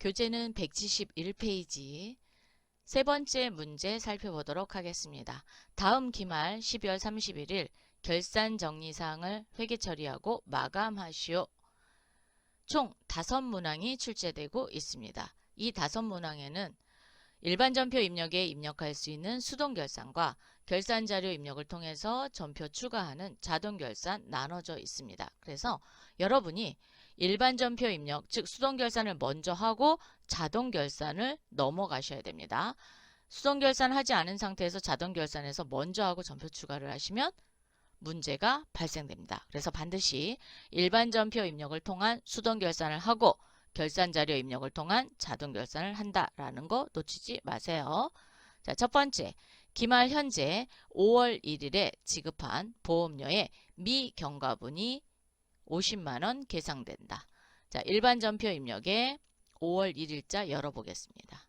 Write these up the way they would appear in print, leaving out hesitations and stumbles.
교재는 171페이지. 세 번째 문제 살펴보도록 하겠습니다. 다음 기말 12월 31일 결산 정리사항을 회계 처리하고 마감하시오. 총 5문항이 출제되고 있습니다. 이 5문항에는 일반 전표 입력에 입력할 수 있는 수동 결산과 결산 자료 입력을 통해서 전표 추가하는 자동 결산 나눠져 있습니다. 그래서 여러분이 일반 전표 입력, 즉 수동 결산을 먼저 하고 자동 결산을 넘어가셔야 됩니다. 수동 결산하지 않은 상태에서 자동 결산에서 먼저 하고 전표 추가를 하시면 문제가 발생됩니다. 그래서 반드시 일반 전표 입력을 통한 수동 결산을 하고 결산 자료 입력을 통한 자동 결산을 한다라는 거 놓치지 마세요. 자, 첫 번째, 기말 현재 5월 1일에 지급한 보험료의 미경과분이 50만원 계상된다. 자, 일반 전표 입력에 5월 1일자 열어보겠습니다.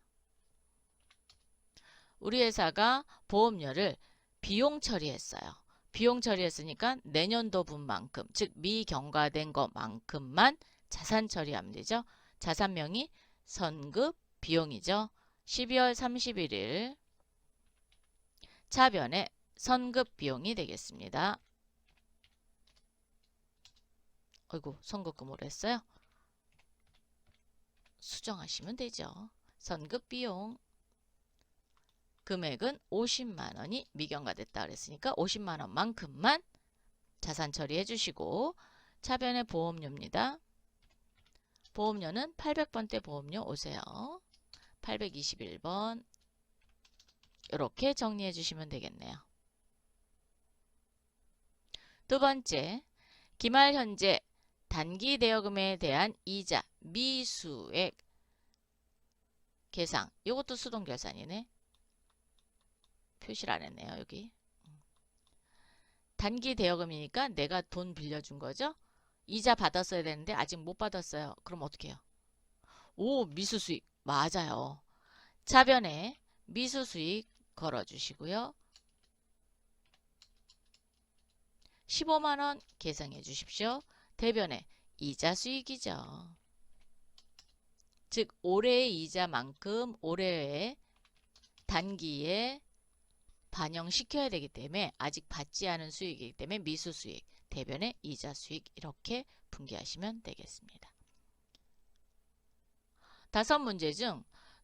우리 회사가 보험료를 비용 처리했어요. 비용 처리했으니까 내년도분만큼, 즉 미경과된 것만큼만 자산 처리하면 되죠. 자산명이 선급 비용이죠. 12월 31일 차변에 선급 비용이 되겠습니다. 어이구, 선급금으로 했어요. 수정하시면 되죠. 선급 비용. 금액은 50만원이 미경과됐다 그랬으니까 50만원만큼만 자산 처리해 주시고, 차변의 보험료입니다. 보험료는 800번대 보험료 오세요. 821번 이렇게 정리해 주시면 되겠네요. 두 번째, 기말 현재 단기 대여금에 대한 이자 미수액 계상. 이것도 수동 결산이네. 표시를 안 했네요. 여기. 단기 대여금이니까 내가 돈 빌려준 거죠. 이자 받았어야 되는데 아직 못 받았어요. 그럼 어떻게 해요? 오, 미수수익. 맞아요. 차변에 미수수익 걸어주시고요. 15만원 계상해 주십시오. 대변에 이자 수익이죠. 즉 올해의 이자만큼 올해의 단기에 반영시켜야 되기 때문에 아직 받지 않은 수익이기 때문에 미수수익, 대변에 이자 수익 이렇게 분기하시면 되겠습니다. 5문제 중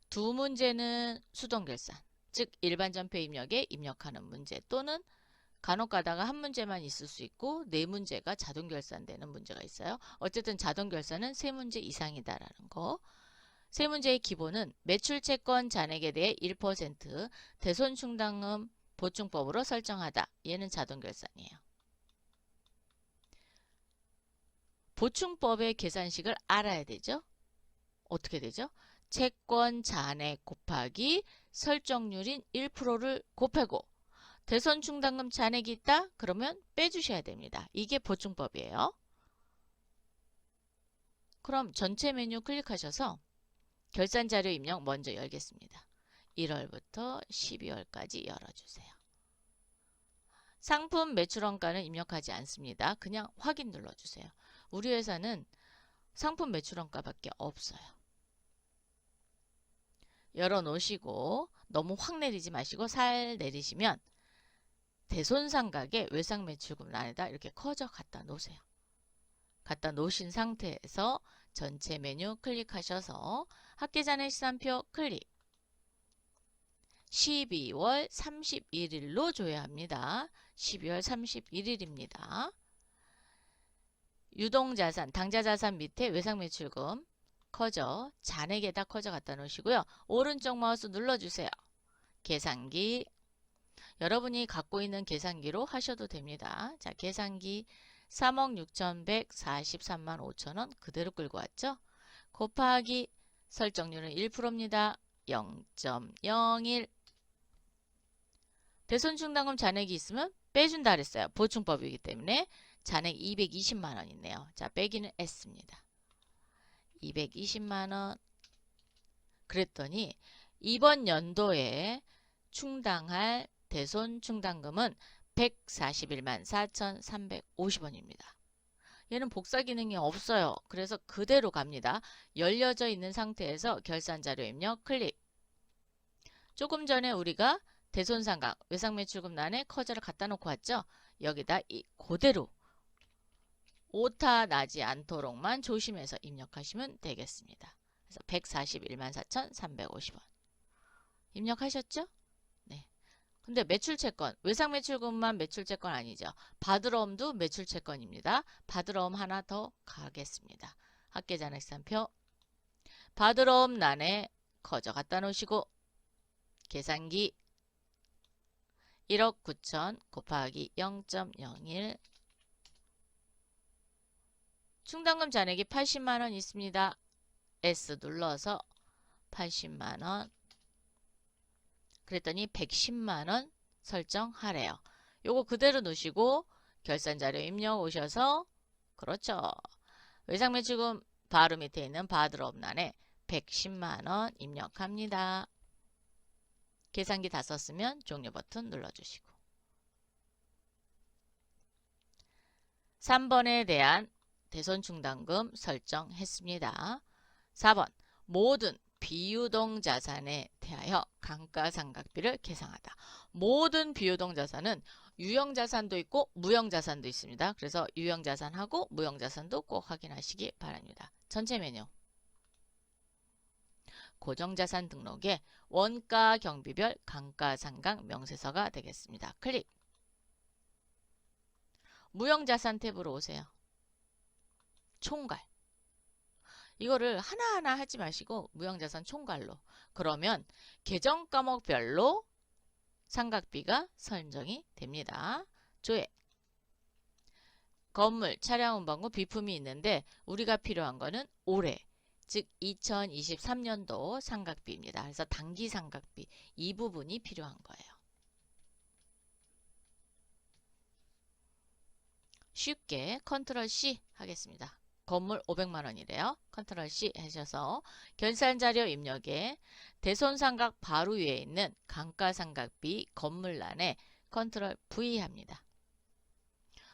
2문제는 수동결산, 즉 일반 전표 입력에 입력하는 문제 또는 간혹 가다가 한 문제만 있을 수 있고 4문제가 자동 결산되는 문제가 있어요. 어쨌든 자동 결산은 3문제 이상이다라는 거. 3문제의 기본은 매출채권 잔액에 대해 1% 대손충당금 보충법으로 설정하다. 얘는 자동 결산이에요. 보충법의 계산식을 알아야 되죠. 어떻게 되죠? 채권 잔액 곱하기 설정률인 1%를 곱하고 대손충당금 잔액이 있다? 그러면 빼주셔야 됩니다. 이게 보충법이에요. 그럼 전체 메뉴 클릭하셔서 결산자료 입력 먼저 열겠습니다. 1월부터 12월까지 열어주세요. 상품 매출원가는 입력하지 않습니다. 그냥 확인 눌러주세요. 우리 회사는 상품 매출원가밖에 없어요. 열어놓으시고 너무 확 내리지 마시고 살 내리시면 대손상각의 외상매출금 안에다 이렇게 커져 갖다 놓으세요. 갖다 놓으신 상태에서 전체 메뉴 클릭하셔서 합계잔액 시산표 클릭. 12월 31일로 줘야 합니다. 12월 31일입니다. 유동자산, 당좌자산 밑에 외상매출금 커져 잔액에다 커져 갖다 놓으시고요. 오른쪽 마우스 눌러주세요. 계산기. 여러분이 갖고 있는 계산기로 하셔도 됩니다. 자, 계산기 3억 6,143만 5천원 그대로 끌고 왔죠. 곱하기 설정률은 1%입니다. 0.01. 대손충당금 잔액이 있으면 빼준다 그랬어요. 보충법이기 때문에 잔액 220만원 있네요. 자, 빼기는 S입니다. 220만원. 그랬더니 이번 연도에 충당할 대손충당금은 141만 4,350원입니다. 얘는 복사 기능이 없어요. 그래서 그대로 갑니다. 열려져 있는 상태에서 결산 자료 입력 클릭. 조금 전에 우리가 대손상각 외상매출금란에 커저를 갖다 놓고 왔죠. 여기다 그대로 오타 나지 않도록만 조심해서 입력하시면 되겠습니다. 그래서 141만 4,350원 입력하셨죠? 네. 근데 매출채권, 외상매출금만 매출채권 아니죠. 받으러옴도 매출채권입니다. 받으러옴 하나 더 가겠습니다. 합계잔액산표 받으러옴 란에 커저 갖다 놓으시고 계산기 1억 9천 곱하기 0.01 충당금 잔액이 80만원 있습니다. S 눌러서 80만원 그랬더니 110만원 설정하래요. 요거 그대로 놓으시고 결산자료 입력 오셔서 그렇죠. 외상매출금 바로 밑에 있는 받으러옴란에 110만원 입력합니다. 계산기 다 썼으면 종료 버튼 눌러주시고 3번에 대한 대손충당금 설정했습니다. 4번 모든 비유동 자산에 대하여 감가상각비를 계상하다. 모든 비유동 자산은 유형자산도 있고 무형자산도 있습니다. 그래서 유형자산하고 무형자산도 꼭 확인하시기 바랍니다. 전체 메뉴 고정자산 등록에 원가 경비별 감가상각 명세서가 되겠습니다. 클릭. 무형자산 탭으로 오세요. 총괄. 이거를 하나하나 하지 마시고 무형자산 총괄로. 그러면 계정 과목별로 상각비가 선정이 됩니다. 조회. 건물, 차량 운반구, 비품이 있는데 우리가 필요한 거는 올해. 즉 2023년도 상각비입니다. 그래서 단기 상각비 이 부분이 필요한 거예요. 쉽게 컨트롤 C 하겠습니다. 건물 500만원이래요. 컨트롤 C 하셔서 결산자료 입력에 대손상각 바로 위에 있는 감가상각비 건물란에 컨트롤 V 합니다.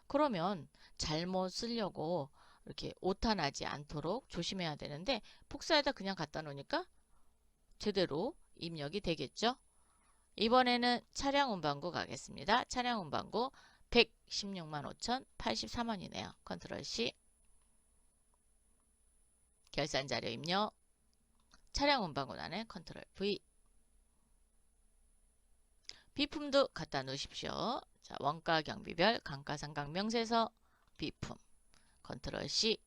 그러면 잘못 쓰려고 이렇게 오타 나지 않도록 조심해야 되는데 복사에다 그냥 갖다 놓으니까 제대로 입력이 되겠죠. 이번에는 차량 운반구 가겠습니다. 차량 운반구 116만 5,083원이네요. 컨트롤 C 결산자료 입력 차량 운반구란에 컨트롤 V 비품도 갖다 놓으십시오. 자, 원가 경비별 감가상각 명세서 비품 컨트롤 C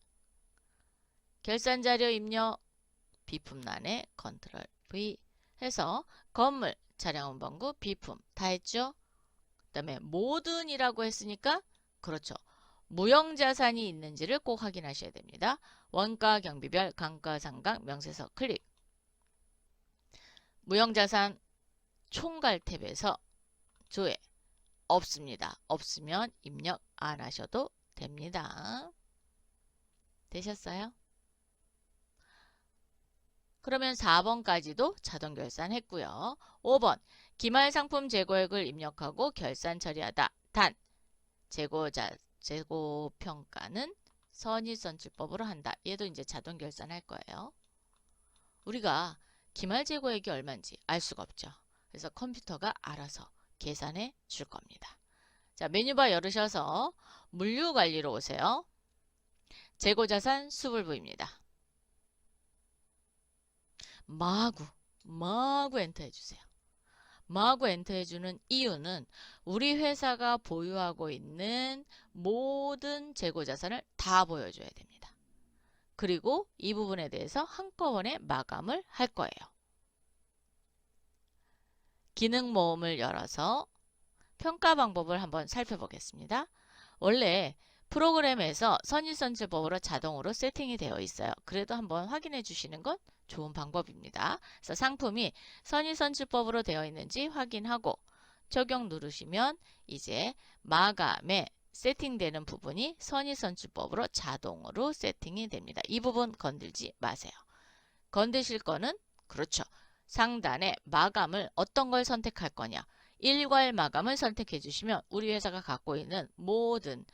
결산자료 입력 비품란에 컨트롤 V 해서 건물, 차량 운반구, 비품 다 했죠? 그 다음에 모든이라고 했으니까 그렇죠. 무형자산이 있는지를 꼭 확인하셔야 됩니다. 원가 경비별 감가상각 명세서 클릭 무형자산 총괄 탭에서 조회 없습니다. 없으면 입력 안 하셔도 됩니다. 되셨어요? 그러면 4번까지도 자동 결산했고요. 5번 기말상품 재고액을 입력하고 결산 처리하다. 단 재고평가는 선입선출법으로 한다. 얘도 이제 자동 결산할 거예요. 우리가 기말 재고액이 얼마인지 알 수가 없죠. 그래서 컴퓨터가 알아서 계산해 줄 겁니다. 자, 메뉴바 열으셔서 물류관리로 오세요. 재고자산 수불부입니다. 마구 엔터 해주세요. 마구 엔터 해주는 이유는 우리 회사가 보유하고 있는 모든 재고자산을 다 보여줘야 됩니다. 그리고 이 부분에 대해서 한꺼번에 마감을 할 거예요. 기능 모음을 열어서 평가 방법을 한번 살펴보겠습니다. 원래 프로그램에서 선입선출법으로 자동으로 세팅이 되어 있어요. 그래도 한번 확인해 주시는 건 좋은 방법입니다. 그래서 상품이 선입선출법으로 되어 있는지 확인하고 적용 누르시면 이제 마감에 세팅되는 부분이 선입선출법으로 자동으로 세팅이 됩니다. 이 부분 건들지 마세요. 건드실 거는 그렇죠. 상단에 마감을 어떤 걸 선택할 거냐. 일괄 마감을 선택해 주시면 우리 회사가 갖고 있는 모든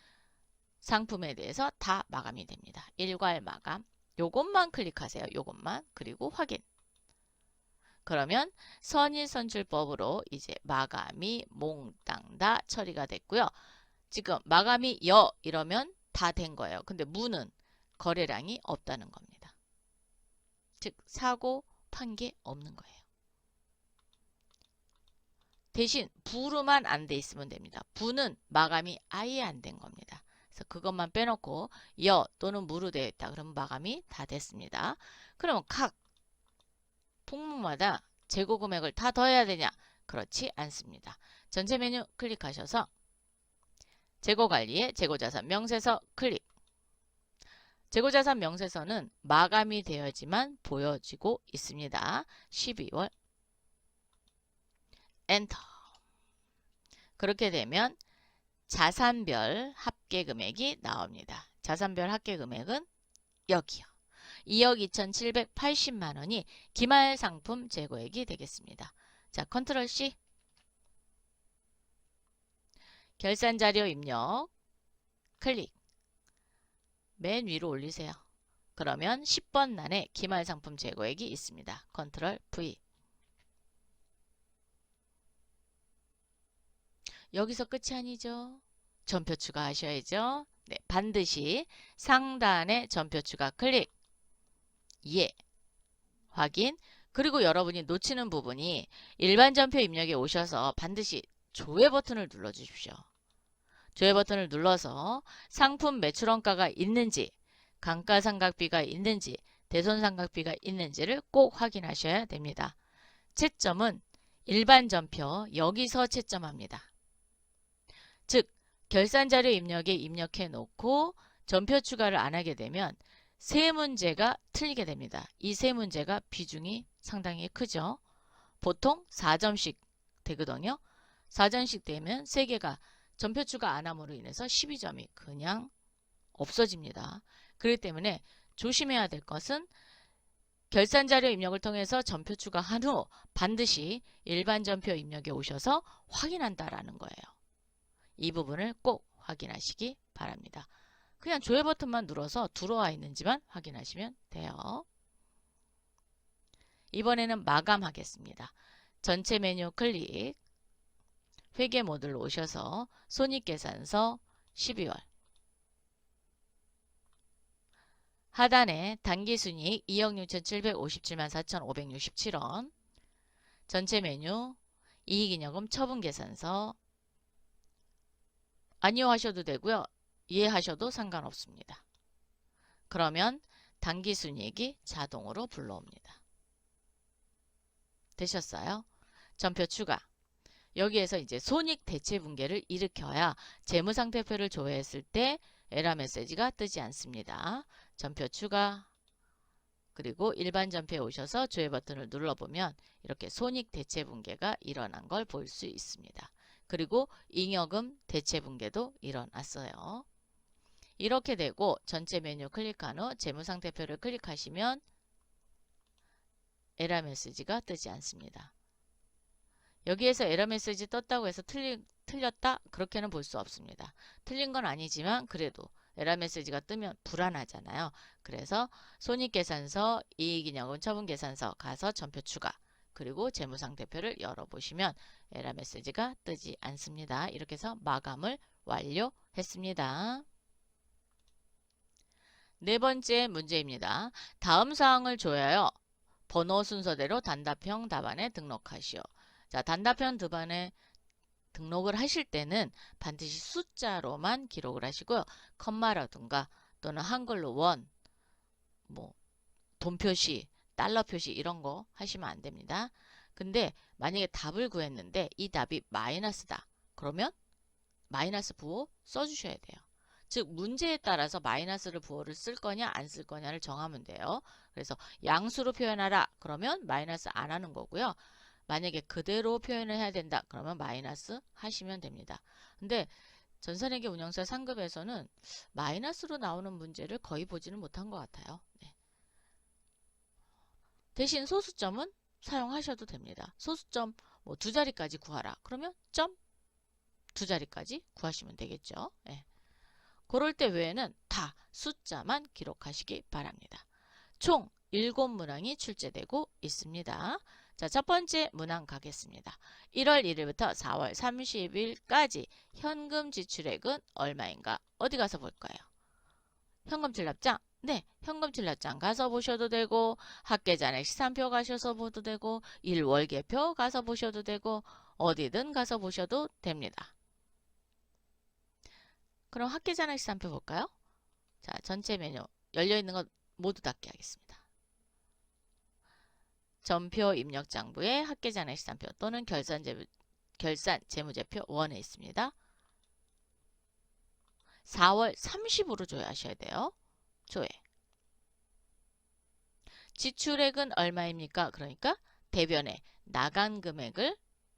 상품에 대해서 다 마감이 됩니다. 일괄 마감. 요것만 클릭하세요. 요것만. 그리고 확인. 그러면 선의선출법으로 이제 마감이 몽땅 다 처리가 됐고요. 지금 마감이 여 이러면 다 된 거예요. 근데 무는 거래량이 없다는 겁니다. 즉 사고 판 게 없는 거예요. 대신 부로만 안 돼 있으면 됩니다. 부는 마감이 아예 안 된 겁니다. 그래서 그것만 빼놓고 여 또는 무로 되어 있다. 그러면 마감이 다 됐습니다. 그러면 각 품목마다 재고 금액을 다 더해야 되냐? 그렇지 않습니다. 전체 메뉴 클릭하셔서 재고관리에 재고자산 명세서 클릭. 재고자산 명세서는 마감이 되어야지만 보여지고 있습니다. 12월 엔터. 그렇게 되면 자산별 합계금액이 나옵니다. 자산별 합계금액은 여기요. 2억 2,780만 원이 기말상품 재고액이 되겠습니다. 자, 컨트롤 C. 결산자료 입력 클릭. 맨 위로 올리세요. 그러면 10번란에 기말상품 재고액이 있습니다. 컨트롤 V. 여기서 끝이 아니죠. 전표 추가하셔야죠. 네, 반드시 상단에 전표 추가 클릭. 예. 확인. 그리고 여러분이 놓치는 부분이 일반 전표 입력에 오셔서 반드시 조회 버튼을 눌러 주십시오. 조회 버튼을 눌러서 상품 매출원가가 있는지, 감가상각비가 있는지, 대손상각비가 있는지를 꼭 확인하셔야 됩니다. 채점은 일반 전표 여기서 채점합니다. 즉 결산자료 입력에 입력해 놓고 전표 추가를 안 하게 되면 세 문제가 틀리게 됩니다. 이 세 문제가 비중이 상당히 크죠. 보통 4점씩 되거든요. 4점씩 되면 3개가 전표 추가 안 함으로 인해서 12점이 그냥 없어집니다. 그렇기 때문에 조심해야 될 것은 결산자료 입력을 통해서 전표 추가한 후 반드시 일반 전표 입력에 오셔서 확인한다라는 거예요. 이 부분을 꼭 확인하시기 바랍니다. 그냥 조회 버튼만 눌러서 들어와 있는지만 확인하시면 돼요. 이번에는 마감하겠습니다. 전체 메뉴 클릭. 회계 모듈로 오셔서 손익계산서 12월. 하단에 단기순이익 2억 6,757만 4,567원. 전체 메뉴 이익잉여금 처분계산서. 아니요 하셔도 되고요. 예 하셔도 상관없습니다. 그러면 단기순이익이 자동으로 불러옵니다. 되셨어요? 전표 추가. 여기에서 이제 손익 대체 붕괴를 일으켜야 재무상태표를 조회했을 때 에러 메시지가 뜨지 않습니다. 전표 추가. 그리고 일반 전표에 오셔서 조회 버튼을 눌러보면 이렇게 손익 대체 붕괴가 일어난 걸 볼 수 있습니다. 그리고 잉여금 대체 붕괴도 일어났어요. 이렇게 되고 전체 메뉴 클릭한 후 재무상태표를 클릭하시면 에러 메시지가 뜨지 않습니다. 여기에서 에러 메시지 떴다고 해서 틀렸다? 그렇게는 볼 수 없습니다. 틀린 건 아니지만 그래도 에러 메시지가 뜨면 불안하잖아요. 그래서 손익계산서, 이익잉여금 처분계산서 가서 전표 추가, 그리고 재무상태표를 열어보시면 에러 메시지가 뜨지 않습니다. 이렇게 해서 마감을 완료했습니다. 네 번째 문제입니다. 다음 사항을 조회하여 번호 순서대로 단답형 답안에 등록하시오. 자, 단답형 답안에 등록을 하실 때는 반드시 숫자로만 기록을 하시고요. 컴마라든가 또는 한글로 원, 돈 표시, 달러 표시 이런 거 하시면 안 됩니다. 근데 만약에 답을 구했는데 이 답이 마이너스다. 그러면 마이너스 부호 써주셔야 돼요. 즉 문제에 따라서 마이너스를 부호를 쓸 거냐 안 쓸 거냐를 정하면 돼요. 그래서 양수로 표현하라. 그러면 마이너스 안 하는 거고요. 만약에 그대로 표현을 해야 된다. 그러면 마이너스 하시면 됩니다. 근데 전산회계 운영사 상급에서는 마이너스로 나오는 문제를 거의 보지는 못한 것 같아요. 네. 대신 소수점은 사용하셔도 됩니다. 소수점 뭐 2자리까지 구하라. 그러면 점 2자리까지 구하시면 되겠죠. 네. 그럴 때 외에는 다 숫자만 기록하시기 바랍니다. 총 7문항이 출제되고 있습니다. 자, 첫 번째 문항 가겠습니다. 1월 1일부터 4월 30일까지 현금 지출액은 얼마인가? 어디 가서 볼까요? 현금 출납장? 네, 현금 출납장 가서 보셔도 되고, 학계잔액 시산표 가셔서 보도 되고, 일월계표 가서 보셔도 되고, 어디든 가서 보셔도 됩니다. 그럼 학계잔액 시산표 볼까요? 자, 전체 메뉴 열려있는 것 모두 닫게 하겠습니다. 전표 입력장부에 학계잔액 시산표 또는 결산 재무제표 원에 있습니다. 4월 30으로 조회하셔야 돼요. 조회. 지출액은 얼마입니까? 그러니까 대변에 나간 금액을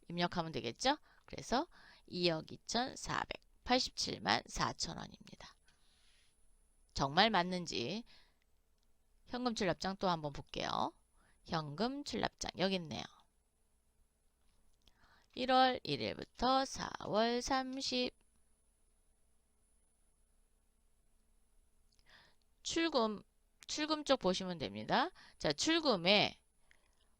입력하면 되겠죠? 그래서 2억 2,487만 4천원입니다. 정말 맞는지 현금 출납장 또 한번 볼게요. 현금 출납장 여기 있네요. 1월 1일부터 4월 30 출금 쪽 보시면 됩니다. 자, 출금에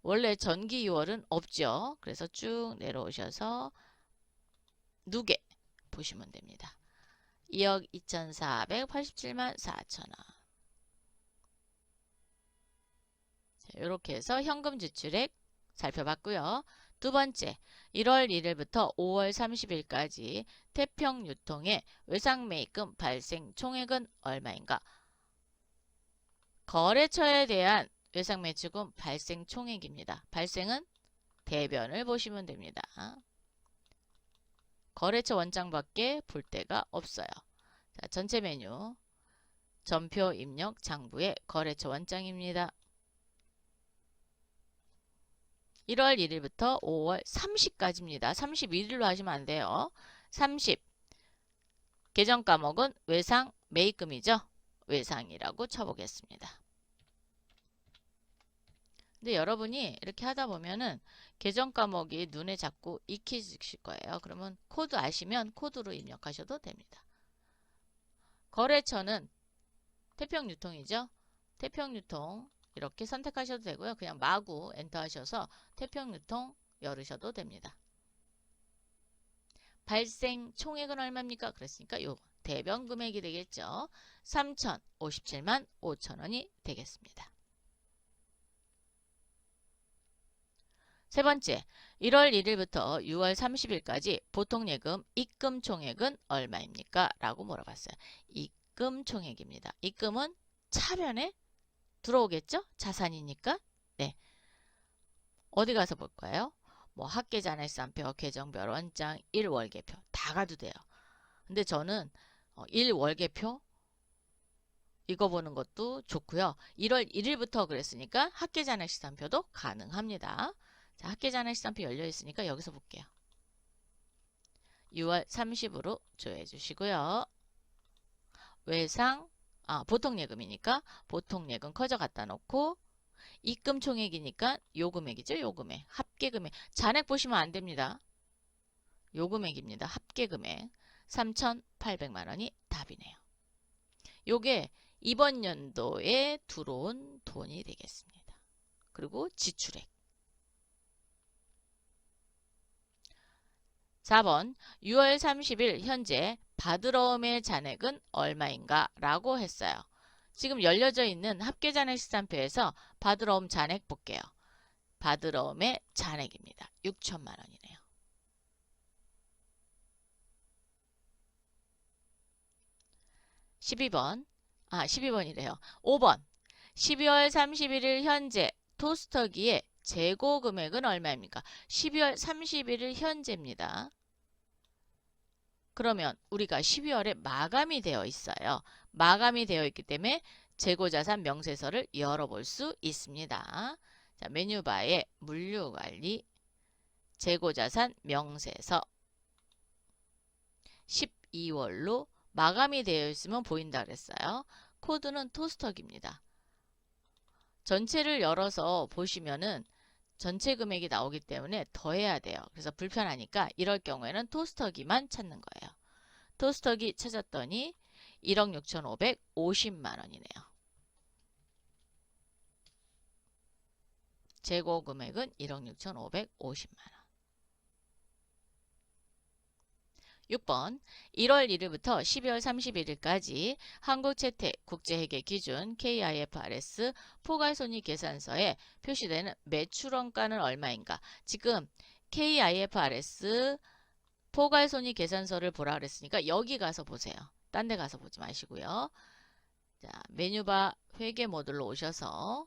원래 전기 2월은 없죠. 그래서 쭉 내려오셔서 누계 보시면 됩니다. 2억 2,487만 4천원. 이렇게 해서 현금 지출액 살펴봤고요. 두 번째, 1월 1일부터 5월 30일까지 태평유통의 외상매입금 발생 총액은 얼마인가? 거래처에 대한 외상매출금 발생 총액입니다. 발생은 대변을 보시면 됩니다. 거래처 원장밖에 볼 데가 없어요. 자, 전체 메뉴 전표 입력 장부의 거래처 원장입니다. 1월 1일부터 5월 30까지입니다. 31일로 하시면 안 돼요. 30 계정 과목은 외상 매입금이죠. 외상이라고 쳐보겠습니다. 근데 여러분이 이렇게 하다 보면은 계정 과목이 눈에 자꾸 익히실 거예요. 그러면 코드 아시면 코드로 입력하셔도 됩니다. 거래처는 태평유통이죠. 태평유통 이렇게 선택하셔도 되고요. 그냥 마구 엔터 하셔서 태평유통 열으셔도 됩니다. 발생 총액은 얼마입니까? 그랬으니까 요 대변 금액이 되겠죠. 3,057만 5천원이 되겠습니다. 세 번째, 1월 1일부터 6월 30일까지 보통예금 입금 총액은 얼마입니까? 라고 물어봤어요. 입금 총액입니다. 입금은 차변에 들어오겠죠? 자산이니까. 네. 어디 가서 볼까요? 뭐 학계잔액시산표, 계정별 원장, 일월계표 다 가도 돼요. 근데 저는 일월계표 이거 보는 것도 좋고요. 1월 1일부터 그랬으니까 학계잔액시산표도 가능합니다. 자, 학계잔액시산표 열려 있으니까 여기서 볼게요. 6월 30으로 조회해 주시고요. 외상 보통예금이니까 보통예금 커져 갖다 놓고 입금 총액이니까 요 금액이죠. 요 금액. 합계금액. 잔액 보시면 안 됩니다. 요 금액입니다. 합계금액. 3,800만 원이 답이네요. 요게 이번 연도에 들어온 돈이 되겠습니다. 그리고 지출액. 4번 6월 30일 현재 받으러옴의 잔액은 얼마인가? 라고 했어요. 지금 열려져 있는 합계잔액시산표에서 받으러옴 잔액 볼게요. 받으러옴의 잔액입니다. 6천만 원이네요. 12번이래요. 5번 12월 31일 현재 토스터기의 재고 금액은 얼마입니까? 12월 31일 현재입니다. 그러면 우리가 12월에 마감이 되어 있어요. 마감이 되어 있기 때문에 재고자산 명세서를 열어볼 수 있습니다. 자, 메뉴바에 물류관리, 재고자산 명세서 12월로 마감이 되어 있으면 보인다 그랬어요. 코드는 토스터기입니다. 전체를 열어서 보시면은 전체 금액이 나오기 때문에 더해야 돼요. 그래서 불편하니까 이럴 경우에는 토스터기만 찾는 거예요. 토스터기 찾았더니 1억 6,550만 원이네요. 재고 금액은 1억 6,550만 원. 6번 1월 1일부터 12월 31일까지 한국채택 국제회계 기준 KIFRS 포괄손익 계산서에 표시되는 매출원가는 얼마인가? 지금 KIFRS 포괄손익 계산서를 보라 그랬으니까 여기 가서 보세요. 딴 데 가서 보지 마시고요. 자, 메뉴바 회계 모듈로 오셔서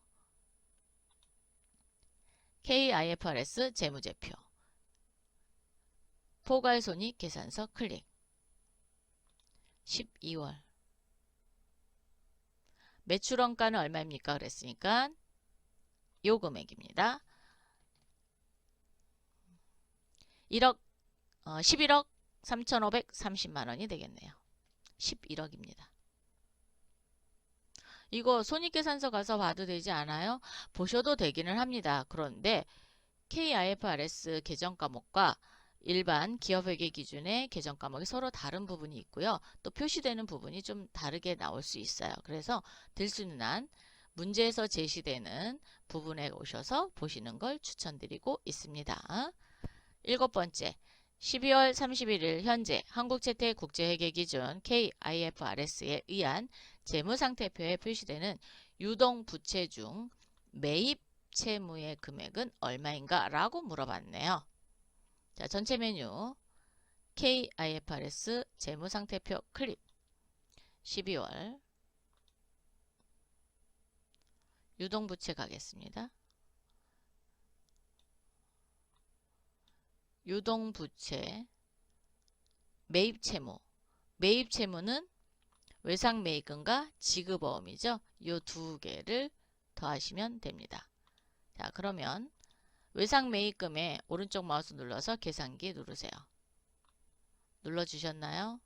KIFRS 재무제표 포괄손익 계산서 클릭. 12월 매출원가는 얼마입니까? 그랬으니까 요 금액입니다. 11억 3,530만 원이 되겠네요. 11억입니다. 이거 손익계산서 가서 봐도 되지 않아요? 보셔도 되기는 합니다. 그런데 KIFRS 계정 과목과 일반 기업회계 기준의 계정 과목이 서로 다른 부분이 있고요. 또 표시되는 부분이 좀 다르게 나올 수 있어요. 그래서 들수는 한 문제에서 제시되는 부분에 오셔서 보시는 걸 추천드리고 있습니다. 7번째, 12월 31일 현재 한국채택 국제회계 기준 KIFRS에 의한 재무상태표에 표시되는 유동부채 중 매입 채무의 금액은 얼마인가? 라고 물어봤네요. 자, 전체 메뉴 KIFRS 재무상태표 클릭. 12월 유동부채 가겠습니다. 유동부채 매입채무. 매입채무는 외상매입금과 지급어음이죠. 이 두 개를 더하시면 됩니다. 자, 그러면 외상매입금에 오른쪽 마우스 눌러서 계산기 누르세요. 눌러주셨나요?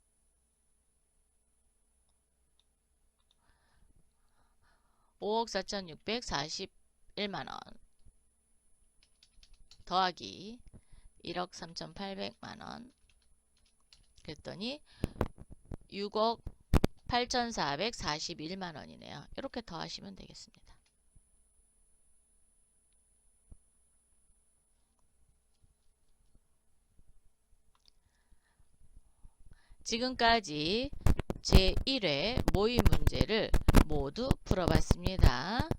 (5억 4,641만 원) 더하기 1억 3,800만 원 그랬더니 6억 8,441만 원이네요. 이렇게 더하시면 되겠습니다. 지금까지 제1회 모의 문제를 모두 풀어봤습니다.